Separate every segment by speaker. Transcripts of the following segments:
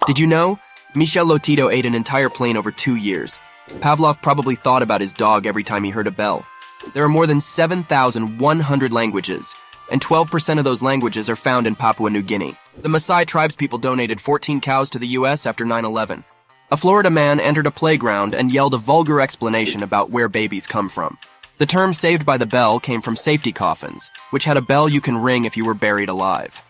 Speaker 1: Did you know? Michel Lotito ate an entire plane over 2 years. Pavlov probably thought about his dog every time he heard a bell. There are more than 7,100 languages, and 12% of those languages are found in Papua New Guinea. The Maasai tribespeople donated 14 cows to the U.S. after 9/11. A Florida man entered a playground and yelled a vulgar explanation about where babies come from. The term "saved by the bell" came from safety coffins, which had a bell you can ring if you were buried alive.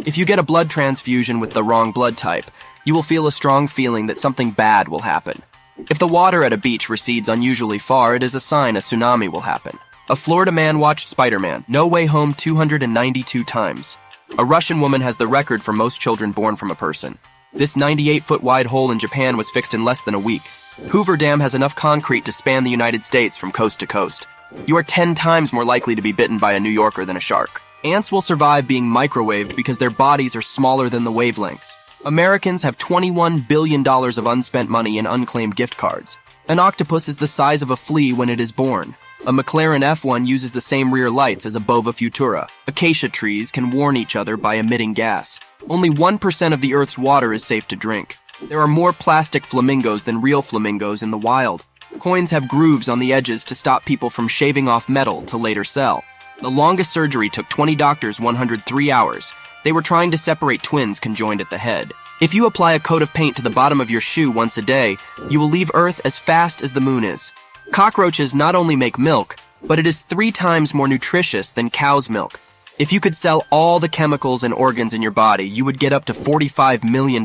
Speaker 1: If you get a blood transfusion with the wrong blood type, you will feel a strong feeling that something bad will happen. If the water at a beach recedes unusually far, it is a sign a tsunami will happen. A Florida man watched Spider-Man: No Way Home 292 times. A Russian woman has the record for most children born from a person. This 98-foot wide hole in Japan was fixed in less than a week. Hoover Dam has enough concrete to span the United States from coast to coast. You are 10 times more likely to be bitten by a New Yorker than a shark. Ants will survive being microwaved because their bodies are smaller than the wavelengths. Americans have $21 billion of unspent money in unclaimed gift cards. An octopus is the size of a flea when it is born. A McLaren F1 uses the same rear lights as a Bova Futura. Acacia trees can warn each other by emitting gas. Only 1% of the Earth's water is safe to drink. There are more plastic flamingos than real flamingos in the wild. Coins have grooves on the edges to stop people from shaving off metal to later sell. The longest surgery took 20 doctors 103 hours. They were trying to separate twins conjoined at the head. If you apply a coat of paint to the bottom of your shoe once a day, you will leave Earth as fast as the moon is. Cockroaches not only make milk, but it is 3 times more nutritious than cow's milk. If you could sell all the chemicals and organs in your body, you would get up to $45 million.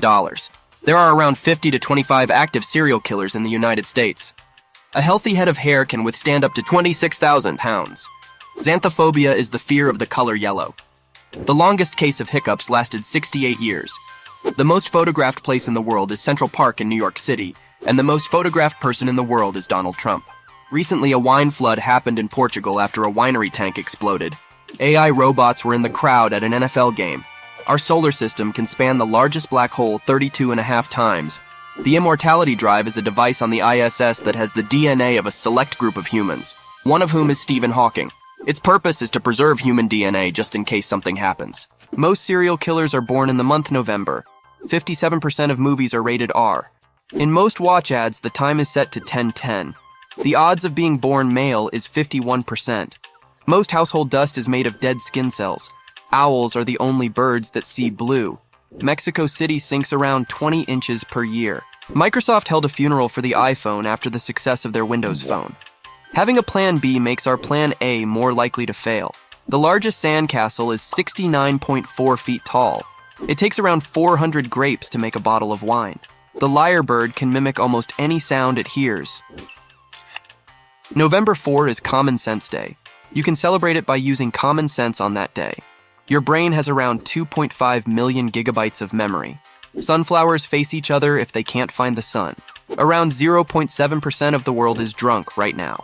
Speaker 1: There are around 50 to 25 active serial killers in the United States. A healthy head of hair can withstand up to 26,000 pounds. Xanthophobia is the fear of the color yellow. The longest case of hiccups lasted 68 years. The most photographed place in the world is Central Park in New York City, and the most photographed person in the world is Donald Trump. Recently, a wine flood happened in Portugal after a winery tank exploded. AI robots were in the crowd at an NFL game. Our solar system can span the largest black hole 32.5 times. The Immortality Drive is a device on the ISS that has the DNA of a select group of humans, one of whom is Stephen Hawking. Its purpose is to preserve human DNA just in case something happens. Most serial killers are born in the month November. 57% of movies are rated R. In most watch ads, the time is set to 10:10. The odds of being born male is 51%. Most household dust is made of dead skin cells. Owls are the only birds that see blue. Mexico City sinks around 20 inches per year. Microsoft held a funeral for the iPhone after the success of their Windows Phone. Having a plan B makes our plan A more likely to fail. The largest sandcastle is 69.4 feet tall. It takes around 400 grapes to make a bottle of wine. The lyrebird can mimic almost any sound it hears. November 4 is Common Sense Day. You can celebrate it by using common sense on that day. Your brain has around 2.5 million gigabytes of memory. Sunflowers face each other if they can't find the sun. Around 0.7% of the world is drunk right now.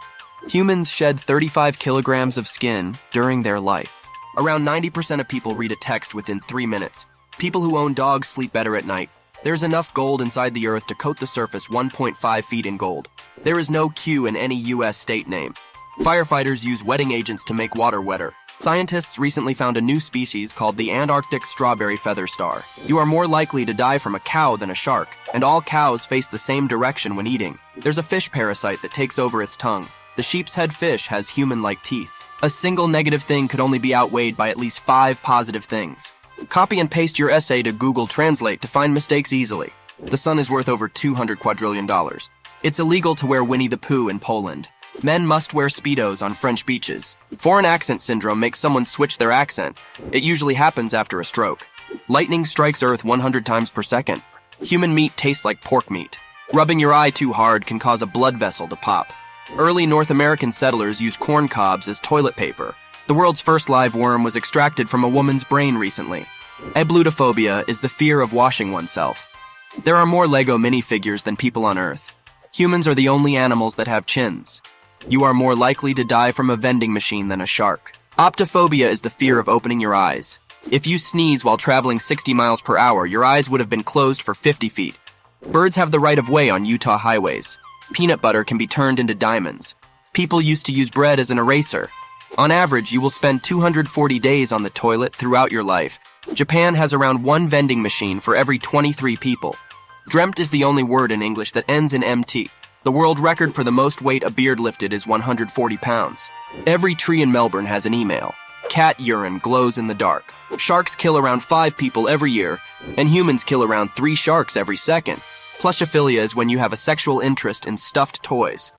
Speaker 1: Humans shed 35 kilograms of skin during their life. Around 90% of people read a text within 3 minutes. People who own dogs sleep better at night. There's enough gold inside the earth to coat the surface 1.5 feet in gold. There is no Q in any U.S. state name. Firefighters use wetting agents to make water wetter. Scientists recently found a new species called the Antarctic strawberry feather star. You are more likely to die from a cow than a shark, and all cows face the same direction when eating. There's a fish parasite that takes over its tongue. The sheep's head fish has human-like teeth. A single negative thing could only be outweighed by at least 5 positive things. Copy and paste your essay to Google Translate to find mistakes easily. The sun is worth over $200 quadrillion. It's illegal to wear Winnie the Pooh in Poland. Men must wear Speedos on French beaches. Foreign accent syndrome makes someone switch their accent. It usually happens after a stroke. Lightning strikes Earth 100 times per second. Human meat tastes like pork meat. Rubbing your eye too hard can cause a blood vessel to pop. Early North American settlers used corn cobs as toilet paper. The world's first live worm was extracted from a woman's brain recently. Ablutophobia is the fear of washing oneself. There are more Lego minifigures than people on Earth. Humans are the only animals that have chins. You are more likely to die from a vending machine than a shark. Optophobia is the fear of opening your eyes. If you sneeze while traveling 60 miles per hour, your eyes would have been closed for 50 feet. Birds have the right of way on Utah highways. Peanut butter can be turned into diamonds. People used to use bread as an eraser. On average, you will spend 240 days on the toilet throughout your life. Japan has around 1 vending machine for every 23 people. Dreamt is the only word in English that ends in MT. The world record for the most weight a beard lifted is 140 pounds. Every tree in Melbourne has an email. Cat urine glows in the dark. Sharks kill around 5 people every year, and humans kill around 3 sharks every second. Plushophilia is when you have a sexual interest in stuffed toys.